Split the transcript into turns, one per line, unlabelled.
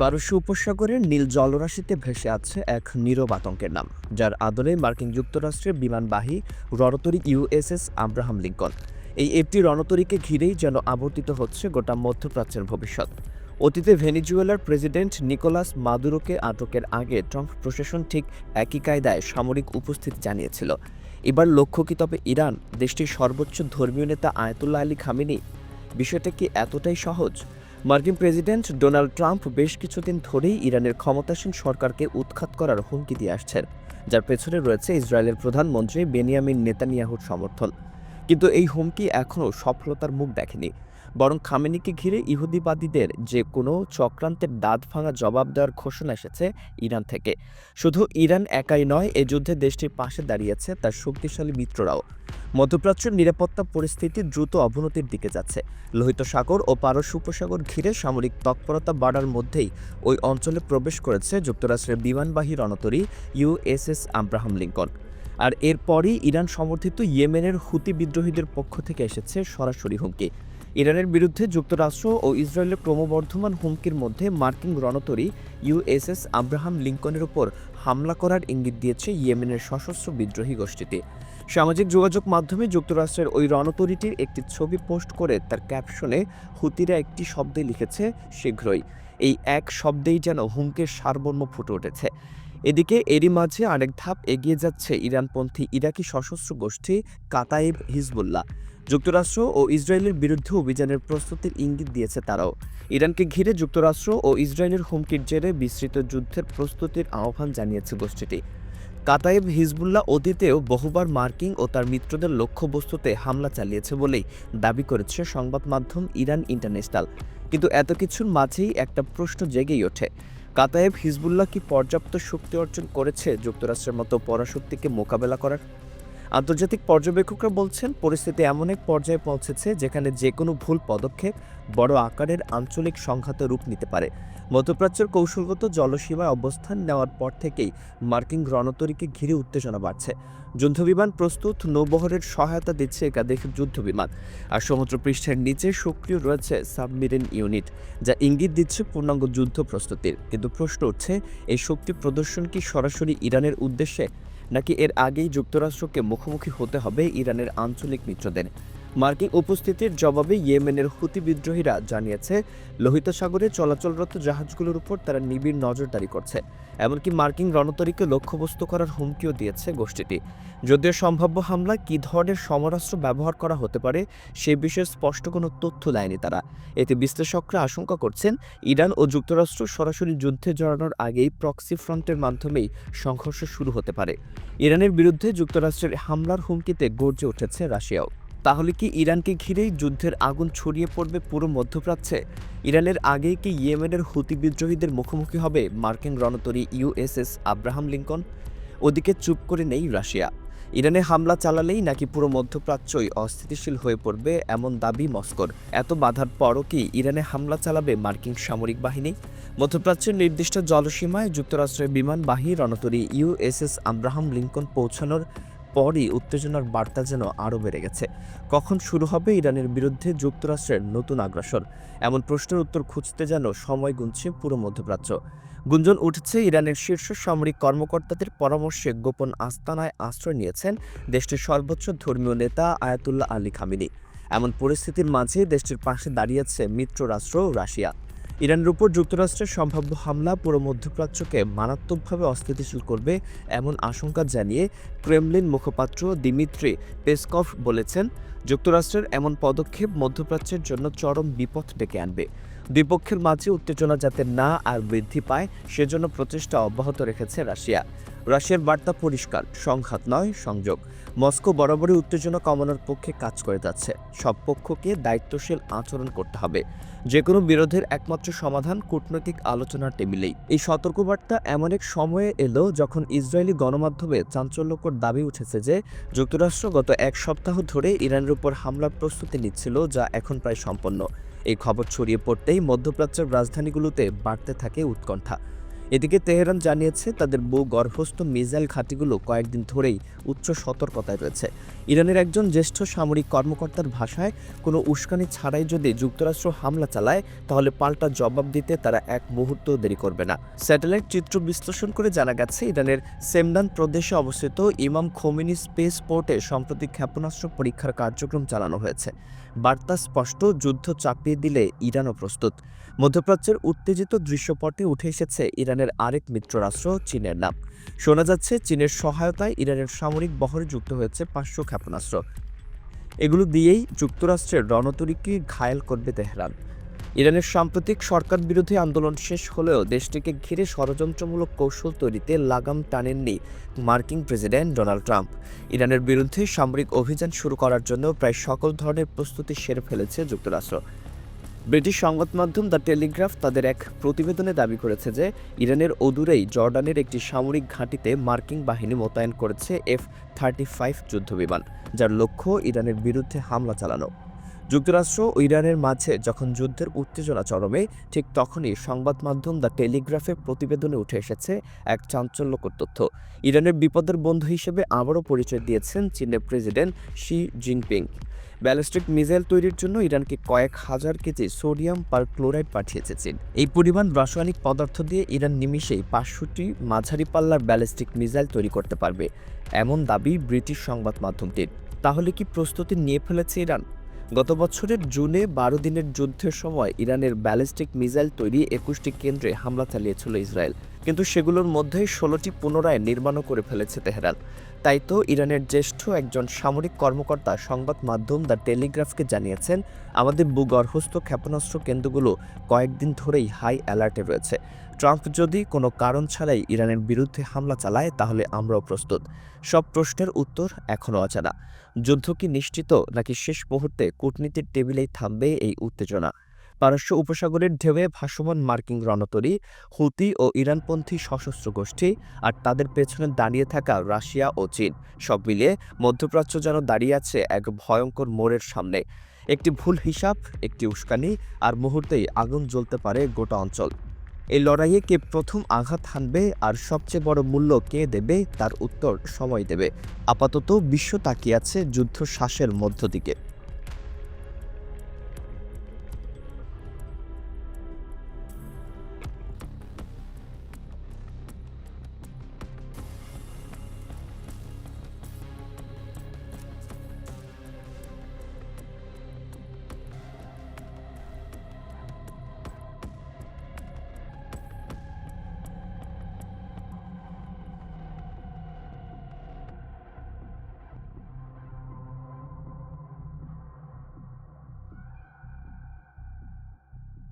পারস্য উপসাগরের নীল জলরাশিতে ভেসে আছে এক নীরব আতঙ্কের নাম, যার আদলে মার্কিন যুক্তরাষ্ট্রের বিমানবাহী রণতরী ইউএসএস আব্রাহাম লিঙ্কন। এই একটি রণতরীকে ঘিরেই যেন আবর্তিত হচ্ছে গোটা মধ্যপ্রাচ্যের ভবিষ্যৎ। অতীতে ভেনিজুয়েলার প্রেসিডেন্ট নিকোলাস মাদুরোকে আটকের আগে ট্রাম্প প্রশাসন ঠিক একই কায়দায় সামরিক উপস্থিতি জানিয়েছিল। এবার লক্ষ্য কি তবে ইরান, দেশটির সর্বোচ্চ ধর্মীয় নেতা আয়াতুল্লাহ আলী খামেনি? বিষয়টা কি এতটাই সহজ? মার্কিন প্রেসিডেন্ট ডোনাল্ড ট্রাম্প বেশ কিছুদিন ধরেই ইরানের ক্ষমতাসীন সরকারকে উৎখাত করার হুমকি দিয়ে আসছেন, যার পেছনে রয়েছে ইসরায়েলের প্রধানমন্ত্রী বেনিয়ামিন নেতানিয়াহুর সমর্থন। কিন্তু এই হুমকি এখনও সফলতার মুখ দেখেনি, বরং খামেনিকে ঘিরে ইহুদিবাদীদের যে কোনো চক্রান্তের দাঁত ভাঙা জবাব দেওয়ার ঘোষণা এসেছে ইরান থেকে। শুধু ইরান একাই নয়, এ যুদ্ধে দেশটির পাশে দাঁড়িয়েছে তার শক্তিশালী মিত্ররাও। মধ্যপ্রাচ্যের নিরাপত্তা পরিস্থিতি দ্রুত অবনতির দিকে যাচ্ছে। লোহিত সাগর ও পারস্য উপসাগর ঘিরে সামরিক তৎপরতা বাড়ার মধ্যেই ওই অঞ্চলে প্রবেশ করেছে যুক্তরাষ্ট্রের বিমানবাহী রণতরী ইউএসএস আব্রাহাম লিঙ্কন। আর এরপরই ইরান সমর্থিত ইয়েমেনের হুতি বিদ্রোহীদের পক্ষ থেকে এসেছে সরাসরি হুমকি। ইরানের বিরুদ্ধে যুক্তরাষ্ট্র ও ইসরায়েলের ক্রমবর্ধমান হুমকির মধ্যে মার্কিন রণতরী ইউএসএস আব্রাহাম লিঙ্কনের ওপর হামলা করার ইঙ্গিত দিয়েছে ইয়েমেনের সশস্ত্র বিদ্রোহী গোষ্ঠীটি। সামাজিক যোগাযোগ মাধ্যমে যুক্তরাষ্ট্রের ওই রণতরীটির একটি ছবি পোস্ট করে তার ক্যাপশনে হুতিরা একটি শব্দে লিখেছে, শীঘ্রই। এই এক শব্দেই যেন হুমকির সারমর্ম ফুটে উঠেছে। এদিকে এরই মাঝে আরেক ধাপ এগিয়ে যাচ্ছে ইরানপন্থী ইরাকি সশস্ত্র গোষ্ঠী কাতাইব হিজবুল্লাহ। যুক্তরাষ্ট্র ও ইসরায়েলের বিরুদ্ধে অভিযানের প্রস্তুতির ইঙ্গিত দিয়েছে তারাও। ইরানকে ঘিরে যুক্তরাষ্ট্র ও ইসরায়েলের হুমকির জেরে বিস্তৃত যুদ্ধের প্রস্তুতির আহ্বান জানিয়েছে গোষ্ঠীটি। কাতাইব হিজবুল্লাহ অতীতেও বহুবার মার্কিন ও তার মিত্রদের লক্ষ্যবস্তুতে হামলা চালিয়েছে বলেই দাবি করেছে সংবাদ মাধ্যম ইরান ইন্টারন্যাশনাল। কিন্তু এত কিছুর মাঝেই একটা প্রশ্ন জেগেই ওঠে, কাতাইব হিজবুল্লাহ কি পর্যাপ্ত শক্তি অর্জন করেছে যুক্তরাষ্ট্রের মতো পরাশক্তিকে মোকাবেলা করার? আন্তর্জাতিক পর্যবেক্ষকরা বলছেন, পরিস্থিতি এমন এক পর্যায়ে পৌঁছেছে যেখানে যে কোনো ভুল পদক্ষেপ বড় আকারের আঞ্চলিক সংঘাতে রূপ নিতে পারে। মধ্যপ্রাচ্যের কৌশলগত জলসীমায় অবস্থান নেওয়ার পর থেকেই মার্কিন রণতরীকে ঘিরে উত্তেজনা বাড়ছে। যুদ্ধবিমান প্রস্তুত, নৌবহরের সহায়তা দিচ্ছে একাধিক যুদ্ধবিমান, আর সমুদ্রপৃষ্ঠের নিচে সক্রিয় রয়েছে সাবমেরিন ইউনিট, যা ইঙ্গিত দিচ্ছে পূর্ণাঙ্গ যুদ্ধ প্রস্তুতির। কিন্তু প্রশ্ন উঠছে, এই শক্তি প্রদর্শন কি সরাসরি ইরানের উদ্দেশ্যে, নাকি এর আগেই যুক্তরাষ্ট্রকে মুখোমুখি হতে হবে ইরানের আঞ্চলিক মিত্রদের? মার্কিন উপস্থিতির জবাবে ইয়েমেনের হুতি বিদ্রোহীরা জানিয়েছে, লোহিত সাগরে চলাচলরত জাহাজগুলোর উপর তারা নিবিড় নজরদারি করছে। এমনকি মার্কিন রণতরীকে লক্ষ্যবস্তু করার হুমকিও দিয়েছে গোষ্ঠীটি। যদিও সম্ভাব্য হামলায় কী ধরনের সমরাস্ত্র ব্যবহার করা হতে পারে সে বিষয়ে স্পষ্ট কোনো তথ্য দেয়নি তারা। এতে বিশ্লেষকরা আশঙ্কা করছেন, ইরান ও যুক্তরাষ্ট্র সরাসরি যুদ্ধে জড়ানোর আগেই প্রক্সি ফ্রন্টের মাধ্যমেই সংঘর্ষ শুরু হতে পারে। ইরানের বিরুদ্ধে যুক্তরাষ্ট্রের হামলার হুমকিতে গর্জে উঠেছে রাশিয়াও। তাহলে কি ইরানকে ঘিরেই যুদ্ধের আগুন ছড়িয়ে পড়বে পুরো মধ্যপ্রাচ্যে? ইরানের আগেই কি ইয়েমেনের হুতি বিদ্রোহীদের মুখোমুখি হবে মার্কিন রণতরী ইউএসএস আব্রাহাম লিঙ্কন? ওদিকে চুপ করে নেই রাশিয়া। ইরানে হামলা চালালেই নাকি পুরো মধ্যপ্রাচ্যই অস্থিতিশীল হয়ে পড়বে, এমন দাবি মস্কোর। এত বাধার পরও কি ইরানে হামলা চালাবে মার্কিন সামরিক বাহিনী? মধ্যপ্রাচ্যের নির্দিষ্ট জলসীমায় যুক্তরাষ্ট্রের বিমানবাহী রণতরী ইউএসএস আব্রাহাম লিঙ্কন পৌঁছানোর পরই উত্তেজনার বার্তা যেন আরও বেড়ে গেছে। কখন শুরু হবে ইরানের বিরুদ্ধে যুক্তরাষ্ট্রের নতুন আগ্রাসন? এমন প্রশ্নের উত্তর খুঁজতে যেন সময় গুনছে পুরো মধ্যপ্রাচ্য। গুঞ্জন উঠছে, ইরানের শীর্ষ সামরিক কর্মকর্তাদের পরামর্শে গোপন আস্তানায় আশ্রয় নিয়েছেন দেশটির সর্বোচ্চ ধর্মীয় নেতা আয়াতুল্লাহ আলী খামেনি। এমন পরিস্থিতির মাঝে দেশটির পাশে দাঁড়িয়েছে মিত্র রাষ্ট্র রাশিয়া। ইরানের উপর যুক্তরাষ্ট্রের সম্ভাব্য হামলা পুরো মধ্যপ্রাচ্যকে মারাত্মকভাবে অস্থিতিশীল করবে এমন আশঙ্কা জানিয়ে ক্রেমলিন মুখপাত্র দিমিত্রি পেসকভ বলেছেন, যুক্তরাষ্ট্রের এমন পদক্ষেপ মধ্যপ্রাচ্যের জন্য চরম বিপদ ডেকে আনবে। দুই পক্ষের মাঝে উত্তেজনা যাতে না আর বৃদ্ধি পায় সেজন্য প্রচেষ্টা অব্যাহত রেখেছে রাশিয়া। রাশিয়ার বার্তা পরিষ্কার, সংঘাত নয়, সংযোগ। মস্কো বরাবরই উত্তেজনা কমানোর পক্ষে কাজ করে যাচ্ছে। সব পক্ষকে দায়িত্বশীল আচরণ করতে হবে। যে কোনো বিরোধের একমাত্র সমাধান কূটনৈতিক আলোচনার টেবিলেই। এই সতর্কবার্তা এমন এক সময়ে এলো যখন ইসরায়েলি গণমাধ্যমে চাঞ্চল্যকর দাবি উঠেছে যে যুক্তরাষ্ট্র গত এক সপ্তাহ ধরে ইরানের উপর হামলার প্রস্তুতি নিচ্ছিল, যা এখন প্রায় সম্পন্ন। এই খবর ছড়িয়ে পড়তেই মধ্যপ্রাচ্যের রাজধানীগুলোতে বাড়তে থাকে উৎকণ্ঠা। এদিকে তেহরান জানিয়েছে তাদের ভূগর্ভস্থ মিসাইল ঘাঁটিগুলো কয়েকদিন ধরেই উচ্চ সতর্কতায় রয়েছে। ইরানের একজন জ্যেষ্ঠ সামরিক কর্মকর্তার ভাষায়, কোনো উস্কানি ছাড়াই যদি যুক্তরাষ্ট্র হামলা চালায় তাহলে পাল্টা জবাব দিতে তারা এক মুহূর্ত দেরি করবে না। স্যাটেলাইট চিত্র বিশ্লেষণ করে জানা গেছে ইরানের সেমদান প্রদেশে অবস্থিত ইমাম খোমেনি স্পেস পোর্টে সম্প্রতি ক্ষেপণাস্ত্র পরীক্ষার কার্যক্রম চালানো হয়েছে। বার্তা স্পষ্ট, যুদ্ধ চাপিয়ে দিলে ইরানও প্রস্তুত। মধ্যপ্রাচ্যের উত্তেজিত দৃশ্যপটে উঠে এসেছে ইরানের আরেক মিত্ররাষ্ট্র চীনের নাম। শোনা যাচ্ছে চীনের সহায়তায় ইরানের সামরিক বহরে যুক্ত হয়েছে 500 ক্ষেপণাস্ত্র। এগুলো দিয়েই যুক্তরাষ্ট্রের রণতরীকে ঘায়েল করবে তেহরান। ইরানের সাম্প্রতিক সরকার বিরোধী আন্দোলন শেষ হলেও দেশটিকে ঘিরে ষড়যন্ত্রমূলক কৌশল তৈরিতে লাগাম টানেননি মার্কিন প্রেসিডেন্ট ডোনাল্ড ট্রাম্প। ইরানের বিরুদ্ধে সামরিক অভিযান শুরু করার জন্য প্রায় সকল ধরনের প্রস্তুতি সেরে ফেলেছে যুক্তরাষ্ট্র। ব্রিটিশ সংবাদ মাধ্যম দ্য টেলিগ্রাফ তাদের এক প্রতিবেদনে দাবি করেছে যে ইরানের অদূরেই জর্ডানের একটি সামরিক ঘাঁটিতে মার্কিন বাহিনী মোতায়েন করেছে F-35 যুদ্ধবিমান, যার লক্ষ্য ইরানের বিরুদ্ধে হামলা চালানো। যুক্তরাষ্ট্র ও ইরানের মাঝে যখন যুদ্ধের উত্তেজনা চরমে, ঠিক তখনই সংবাদ মাধ্যম দ্য টেলিগ্রাফের প্রতিবেদনে উঠে এসেছে এক চাঞ্চল্যকর তথ্য। ইরানের বিপদের বন্ধু হিসেবে আবারও পরিচয় দিয়েছেন চীনের president Xi Jinping. Ballistic missile তৈরির জন্য ইরানকে কয়েক হাজার কেজি সোডিয়াম পারক্লোরাইড পাঠিয়েছে চীন। এই পরিমাণ রাসায়নিক পদার্থ দিয়ে ইরান নিমিষেই 500টি মাঝারি পাল্লার ব্যালিস্টিক মিসাইল তৈরি করতে পারবে, এমন দাবি ব্রিটিশ সংবাদ মাধ্যমটির। তাহলে কি প্রস্তুতি নিয়ে ফেলেছে ইরান? গত বছরের জুনে 12 দিনের যুদ্ধের সময় ইরানের ব্যালিস্টিক মিসাইল তৈরি 21টি কেন্দ্রে হামলা চালিয়েছিল ইসরায়েল, কিন্তু সেগুলোর মধ্যে 16টি পুনরায় নির্মাণও করে ফেলেছে তেহরান। তাই তো ইরানের জ্যেষ্ঠ একজন সামরিক কর্মকর্তা সংবাদ মাধ্যম দ্য টেলিগ্রাফকে জানিয়েছেন, আমাদের ভূগর্ভস্থ ক্ষেপণাস্ত্র কেন্দ্রগুলো কয়েকদিন ধরেই হাই অ্যালার্টে রয়েছে। ট্রাম্প যদি কোনো কারণ ছাড়াই ইরানের বিরুদ্ধে হামলা চালায় তাহলে আমরাও প্রস্তুত। সব প্রশ্নের উত্তর এখনও অজানা। যুদ্ধ কি নিশ্চিত, নাকি শেষ মুহূর্তে কূটনীতির টেবিলেই থামবে এই উত্তেজনা? পারস্য উপসাগরের ঢেউয়ে ভাসমান মার্কিন রণতরী, হুতি ও ইরানপন্থী সশস্ত্র গোষ্ঠী, আর তাদের পেছনে দাঁড়িয়ে থাকা রাশিয়া ও চীন, সব মিলিয়ে মধ্যপ্রাচ্য যেন দাঁড়িয়ে আছে এক ভয়ঙ্কর মোড়ের সামনে। একটি ভুল হিসাব, একটি উস্কানি, আর মুহূর্তেই আগুন জ্বলতে পারে গোটা অঞ্চল। এই লড়াইয়ে কে প্রথম আঘাত হানবে আর সবচেয়ে বড় মূল্য কে দেবে, তার উত্তর সময় দেবে। আপাতত বিশ্ব তাকিয়ে আছে যুদ্ধ শ্বাসের মধ্য দিকে।